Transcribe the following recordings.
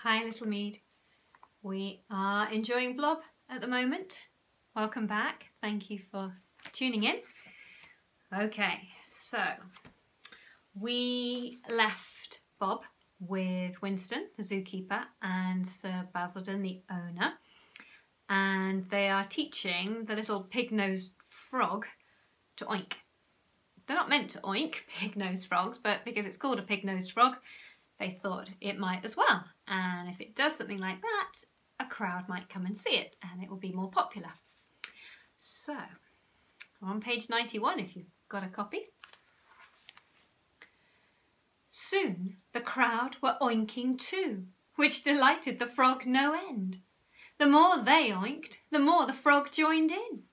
Hi Little Mead. We are enjoying Blob at the moment. Welcome back. Thank you for tuning in. Okay, so we left Bob with Winston, the zookeeper, and Sir Basildon, the owner, and they are teaching the little pig-nosed frog to oink. They're not meant to oink, pig-nosed frogs, but because it's called a pig-nosed frog, they thought it might as well. And if it does something like that, a crowd might come and see it and it will be more popular. So, we're on page 91 if you've got a copy. Soon the crowd were oinking too, which delighted the frog no end. The more they oinked, the more the frog joined in.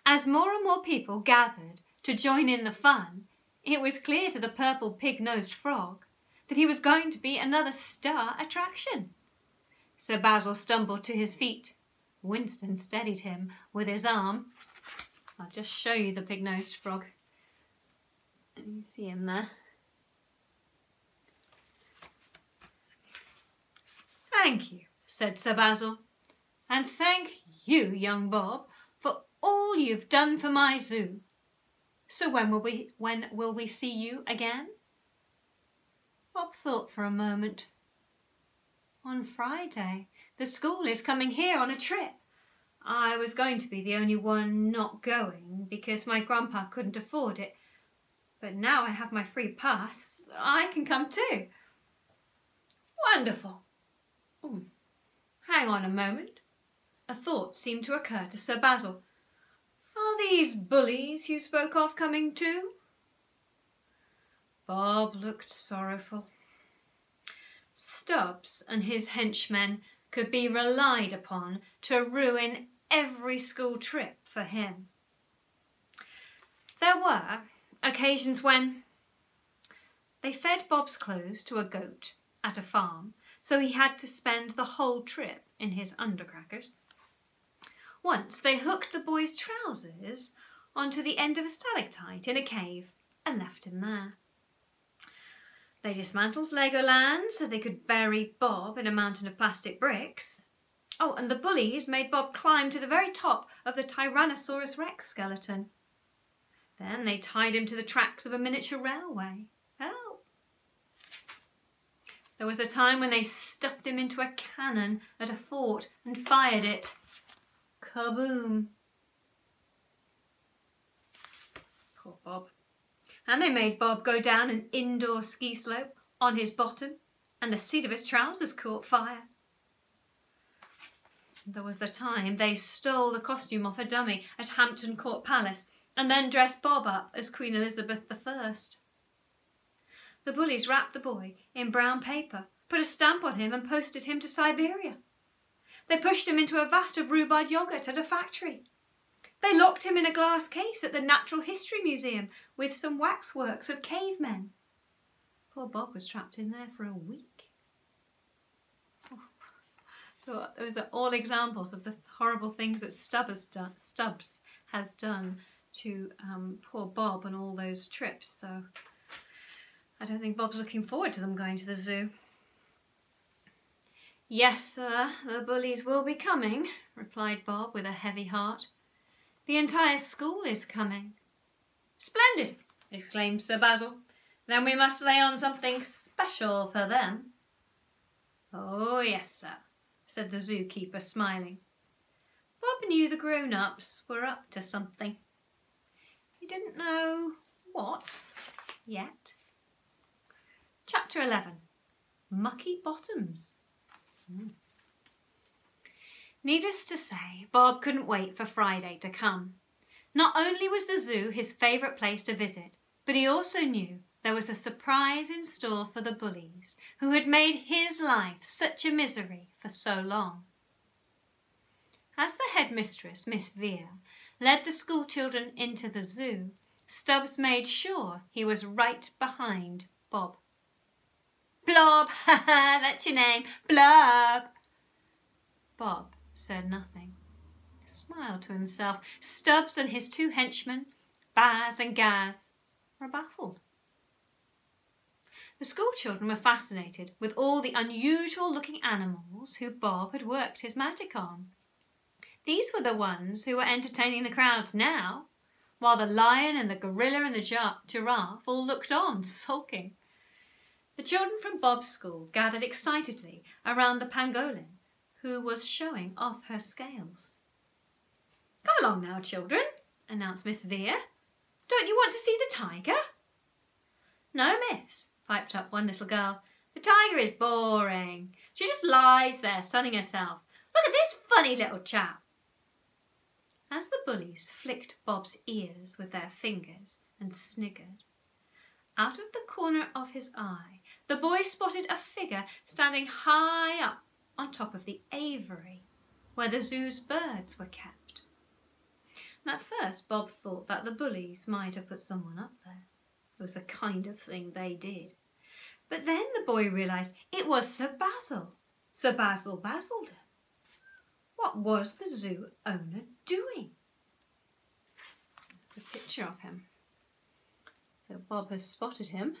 As more and more people gathered to join in the fun, it was clear to the purple pig-nosed frog that he was going to be another star attraction. Sir Basil stumbled to his feet. Winston steadied him with his arm. I'll just show you the pig-nosed frog. You see him there. Thank you, said Sir Basil, and thank you, young Bob, for all you've done for my zoo. So when will we see you again? Bob thought for a moment. On Friday. The school is coming here on a trip. I was going to be the only one not going because my grandpa couldn't afford it. But now I have my free pass, I can come too. Wonderful. Ooh. Hang on a moment. A thought seemed to occur to Sir Basil. Are these bullies you spoke of coming too? Bob looked sorrowful. Stubbs and his henchmen could be relied upon to ruin every school trip for him. There were occasions when they fed Bob's clothes to a goat at a farm, so he had to spend the whole trip in his undercrackers. Once they hooked the boy's trousers onto the end of a stalactite in a cave and left him there. They dismantled Legoland so they could bury Bob in a mountain of plastic bricks. Oh, and the bullies made Bob climb to the very top of the Tyrannosaurus Rex skeleton. Then they tied him to the tracks of a miniature railway. Help! There was a time when they stuffed him into a cannon at a fort and fired it. Kaboom! Poor Bob. And they made Bob go down an indoor ski slope on his bottom, and the seat of his trousers caught fire. There was the time they stole the costume off a dummy at Hampton Court Palace and then dressed Bob up as Queen Elizabeth I. The bullies wrapped the boy in brown paper, put a stamp on him and posted him to Siberia. They pushed him into a vat of rhubarb yoghurt at a factory. They locked him in a glass case at the Natural History Museum with some waxworks of cavemen. Poor Bob was trapped in there for a week. Oh. So those are all examples of the horrible things that Stubbs has done to poor Bob on all those trips. So I don't think Bob's looking forward to them going to the zoo. Yes, sir, the bullies will be coming, replied Bob with a heavy heart. The entire school is coming. Splendid, exclaimed Sir Basil. Then we must lay on something special for them. Oh, yes, sir, said the zookeeper, smiling. Bob knew the grown-ups were up to something. He didn't know what yet. Chapter 11. Mucky Bottoms. Needless to say, Bob couldn't wait for Friday to come. Not only was the zoo his favourite place to visit, but he also knew there was a surprise in store for the bullies who had made his life such a misery for so long. As the headmistress, Miss Vere, led the school children into the zoo, Stubbs made sure he was right behind Bob. Blob, ha ha, that's your name, Blob. Bob said nothing. He smiled to himself. Stubbs and his two henchmen, Baz and Gaz, were baffled. The school children were fascinated with all the unusual-looking animals who Bob had worked his magic on. These were the ones who were entertaining the crowds now, while the lion and the gorilla and the giraffe all looked on, sulking. The children from Bob's school gathered excitedly around the pangolin, who was showing off her scales. "Come along now, children," announced Miss Vere. "Don't you want to see the tiger?" "No, miss," piped up one little girl. "The tiger is boring. She just lies there sunning herself. Look at this funny little chap." As the bullies flicked Bob's ears with their fingers and sniggered, out of the corner of his eye, the boy spotted a figure standing high up on top of the aviary, where the zoo's birds were kept. And at first Bob thought that the bullies might have put someone up there. It was the kind of thing they did. But then the boy realised it was Sir Basil, Sir Basil Basildon. What was the zoo owner doing? There's a picture of him. So Bob has spotted him.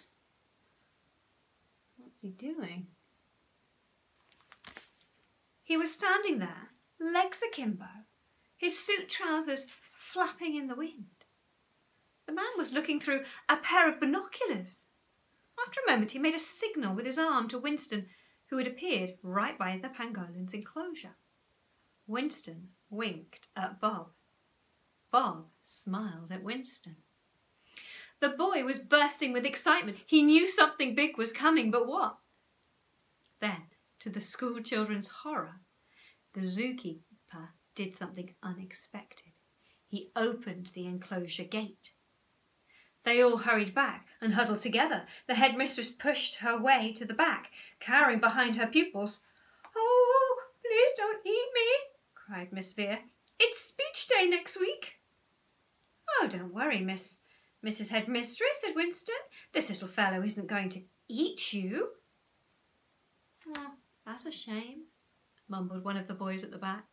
What's he doing? He was standing there, legs akimbo, his suit trousers flapping in the wind. The man was looking through a pair of binoculars. After a moment he made a signal with his arm to Winston, who had appeared right by the pangolin's enclosure. Winston winked at Bob. Bob smiled at Winston. The boy was bursting with excitement. He knew something big was coming, but what? Then, to the school children's horror, the zookeeper did something unexpected. He opened the enclosure gate. They all hurried back and huddled together. The headmistress pushed her way to the back, cowering behind her pupils. "Oh, please don't eat me," cried Miss Vere. "It's speech day next week." "Oh, don't worry, Mrs. Headmistress," said Winston. "This little fellow isn't going to eat you." "Oh, that's a shame," mumbled one of the boys at the back.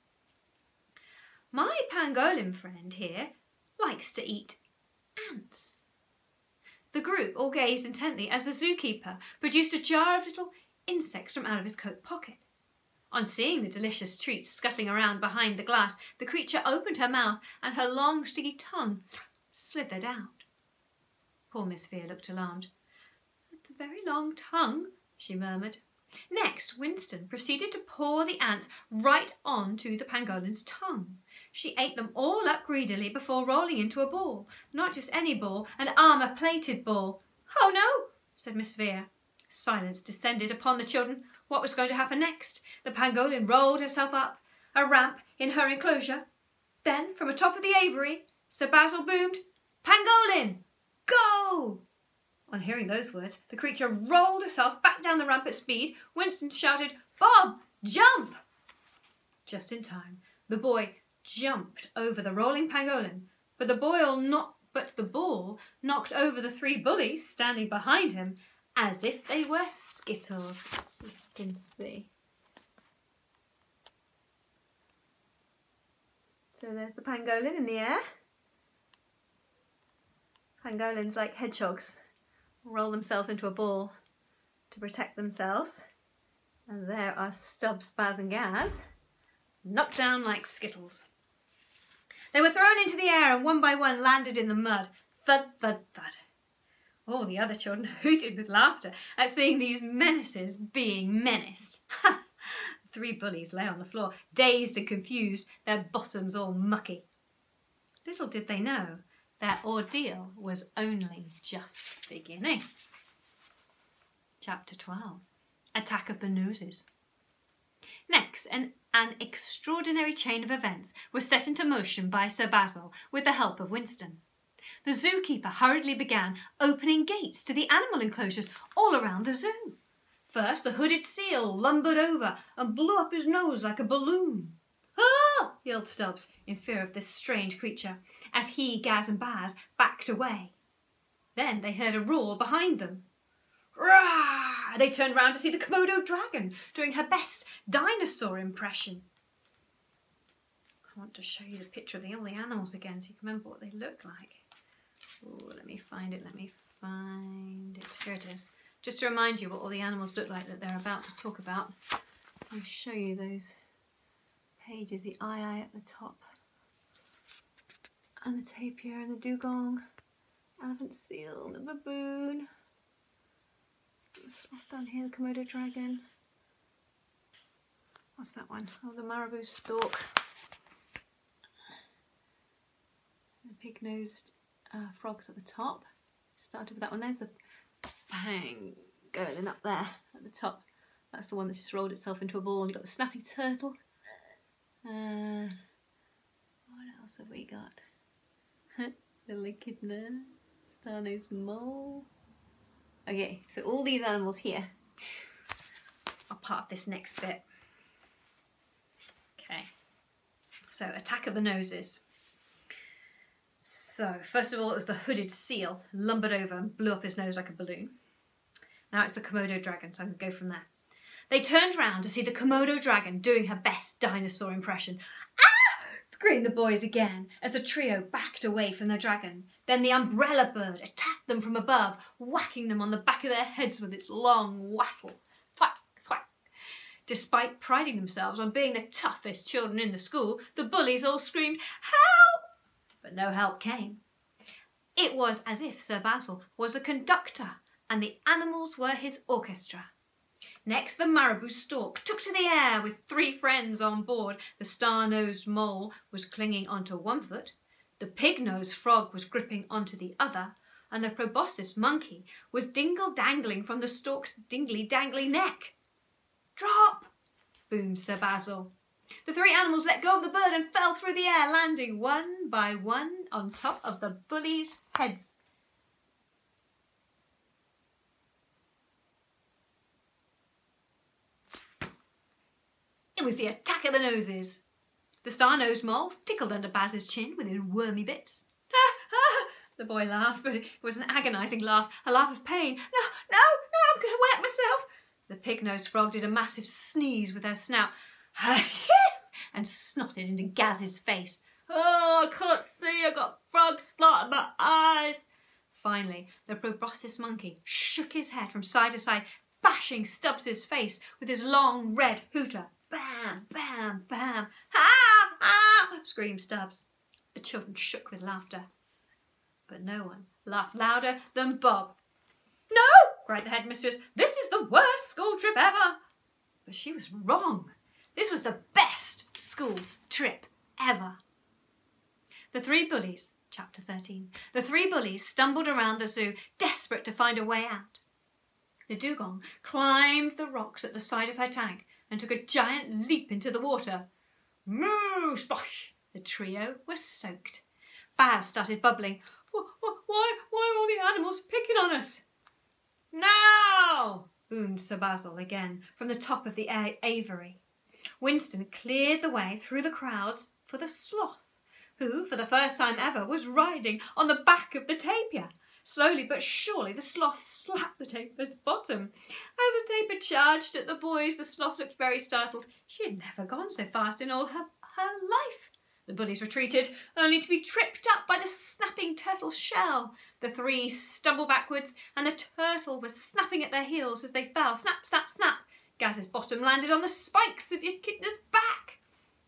"My pangolin friend here likes to eat ants." The group all gazed intently as the zookeeper produced a jar of little insects from out of his coat pocket. On seeing the delicious treats scuttling around behind the glass, the creature opened her mouth and her long sticky tongue slithered out. Poor Miss Vere looked alarmed. "It's a very long tongue," she murmured. Next, Winston proceeded to pour the ants right onto the pangolin's tongue. She ate them all up greedily before rolling into a ball. Not just any ball, an armour-plated ball. "Oh no," said Miss Vere. Silence descended upon the children. What was going to happen next? The pangolin rolled herself up a ramp in her enclosure. Then, from atop of the aviary, Sir Basil boomed, "Pangolin, go!" On hearing those words, the creature rolled herself back down the ramp at speed. Winston shouted, "Bob, jump!" Just in time, the boy jumped over the rolling pangolin, but the ball knocked over the three bullies standing behind him as if they were skittles. Let's see if you can see. So there's the pangolin in the air. Pangolins, like hedgehogs, roll themselves into a ball to protect themselves. And there are Stubbs, Baz and Gaz, knocked down like skittles. They were thrown into the air and one by one landed in the mud. Thud, thud, thud. All the other children hooted with laughter at seeing these menaces being menaced. Ha! The three bullies lay on the floor, dazed and confused, their bottoms all mucky. Little did they know their ordeal was only just beginning. Chapter 12. Attack of the Noses. Next, an extraordinary chain of events was set into motion by Sir Basil with the help of Winston. The zookeeper hurriedly began opening gates to the animal enclosures all around the zoo. First, the hooded seal lumbered over and blew up his nose like a balloon. "Ah!" yelled Stubbs, in fear of this strange creature, as he, Gaz and Baz backed away. Then they heard a roar behind them. "Rah!" They turned round to see the Komodo dragon doing her best dinosaur impression. I want to show you the picture of all the animals again so you can remember what they look like. Oh, let me find it. Here it is. just to remind you what all the animals look like that they're about to talk about. I'll show you those pages, the eye at the top, and the tapir and the dugong, elephant seal, the baboon, the sloth down here, the Komodo dragon. What's that one? Oh, the marabou stork. The pig-nosed frogs at the top. Started with that one. There's the pangolin up there at the top. That's the one that's just rolled itself into a ball. And you've got the snapping turtle. What else have we got? The echidna, star-nosed mole. Okay, so all these animals here are part of this next bit. Okay, so attack of the noses. So first of all, it was the hooded seal, lumbered over and blew up his nose like a balloon. Now it's the Komodo dragon, so I'm going to go from there. They turned round to see the Komodo dragon doing her best dinosaur impression. Ah! Screamed the boys again as the trio backed away from the dragon. Then the umbrella bird attacked them from above, whacking them on the back of their heads with its long wattle. Thwack, thwack. Despite priding themselves on being the toughest children in the school, the bullies all screamed, "Help!" But no help came. It was as if Sir Basil was a conductor and the animals were his orchestra. Next, the marabou stork took to the air with 3 friends on board. The star-nosed mole was clinging onto one foot, the pig-nosed frog was gripping onto the other, and the proboscis monkey was dingle-dangling from the stork's dingly-dangly neck. "Drop!" boomed Sir Basil. The 3 animals let go of the bird and fell through the air, landing one by one on top of the bullies' heads. It was the attack of the noses. The star-nosed mole tickled under Baz's chin with his wormy bits. "Ha, ha!" The boy laughed, but it was an agonising laugh, a laugh of pain. No, I'm going to wet myself." The pig-nosed frog did a massive sneeze with her snout and snotted into Gaz's face. "Oh, I can't see, I've got frog snot in my eyes." Finally, the proboscis monkey shook his head from side to side, bashing Stubbs's face with his long red hooter. Bam, bam, bam. "Ah, ah!" screamed Stubbs. The children shook with laughter. But no one laughed louder than Bob. "No!" cried the headmistress. "This is the worst school trip ever." But she was wrong. This was the best school trip ever. The 3 bullies, chapter 13. The 3 bullies stumbled around the zoo, desperate to find a way out. The dugong climbed the rocks at the side of her tank and took a giant leap into the water. Moo! Splosh! The trio were soaked. Baz started bubbling. Why are all the animals picking on us?" "Now!" boomed Sir Basil again from the top of the aviary. Winston cleared the way through the crowds for the sloth, who, for the first time ever, was riding on the back of the tapir. Slowly but surely the sloth slapped the tapir's bottom. As the tapir charged at the boys, the sloth looked very startled. She had never gone so fast in all her life. The bullies retreated, only to be tripped up by the snapping turtle's shell. The 3 stumbled backwards, and the turtle was snapping at their heels as they fell. Snap, snap, snap. Gaz's bottom landed on the spikes of the echidna's back.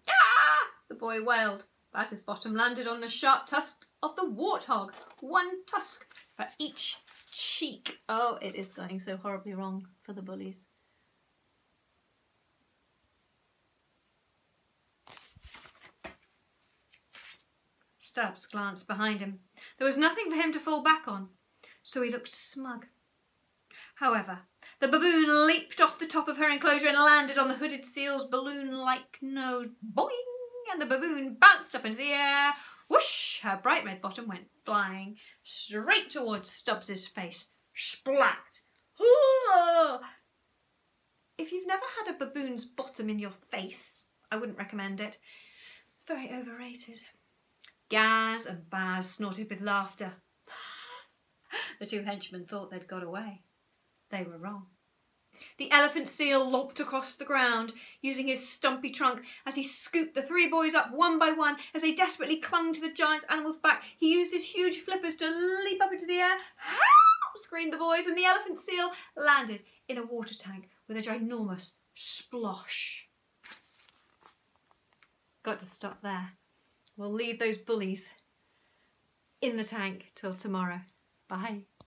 "Ah!" the boy wailed. Baz's bottom landed on the sharp tusk of the warthog. 1 tusk for each cheek. Oh, it is going so horribly wrong for the bullies. Stubbs glanced behind him. There was nothing for him to fall back on, so he looked smug. However, the baboon leaped off the top of her enclosure and landed on the hooded seal's balloon-like nose. Boing! And the baboon bounced up into the air. Whoosh! Her bright red bottom went flying straight towards Stubbs's face. Splat! Ooh! If you've never had a baboon's bottom in your face, I wouldn't recommend it. It's very overrated. Gaz and Baz snorted with laughter. The 2 henchmen thought they'd got away. They were wrong. The elephant seal lopped across the ground, using his stumpy trunk as he scooped the 3 boys up one by one as they desperately clung to the giant animal's back. He used his huge flippers to leap up into the air. Help! screamed the boys, and the elephant seal landed in a water tank with a ginormous splosh. Got to stop there. We'll leave those bullies in the tank till tomorrow. Bye.